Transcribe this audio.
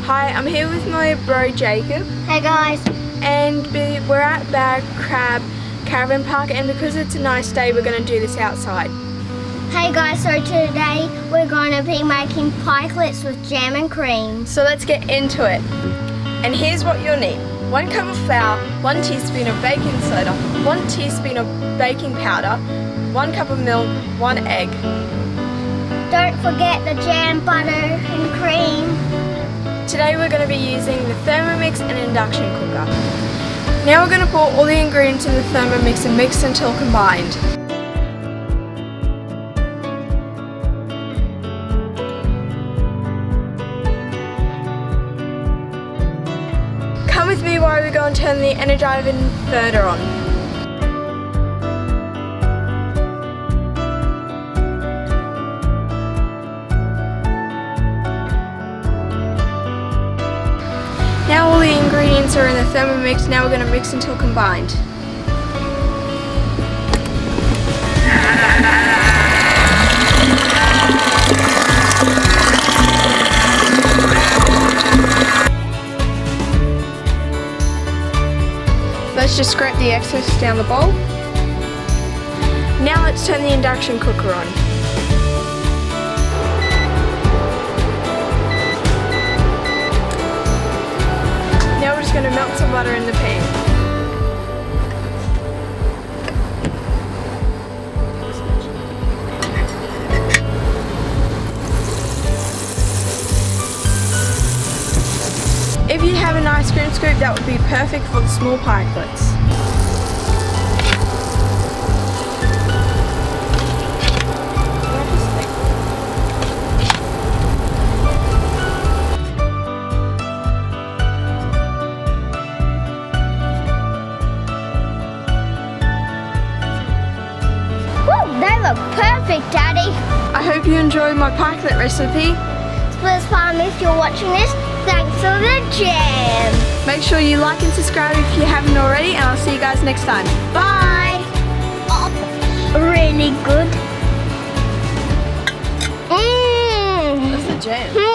Hi, I'm here with my bro Jacob. Hey guys. And we're at BarraCrab Caravan Park, and because it's a nice day, we're going to do this outside. Hey guys, so today we're going to be making pikelets with jam and cream. So let's get into it. And here's what you'll need. 1 cup of flour, 1 teaspoon of baking soda, 1 teaspoon of baking powder, 1 cup of milk, 1 egg. Don't forget the jam, butter and cream. Today we're going to be using the Thermomix and induction cooker. Now we're going to pour all the ingredients in the Thermomix and mix until combined. Come with me while we go and turn the Energizer inverter on. Now all the ingredients are in the Thermomix. Now we're going to mix until combined. Let's just scrape the excess down the bowl. Now let's turn the induction cooker on. Now we're just going to melt some butter in the pan. If you have an ice cream scoop, that would be perfect for the small pikelets. They look perfect, Daddy. I hope you enjoyed my pikelet recipe. Split farm, if you're watching this, thanks for the jam. Make sure you like and subscribe if you haven't already, and I'll see you guys next time. Bye! Oh, really good. That's the jam.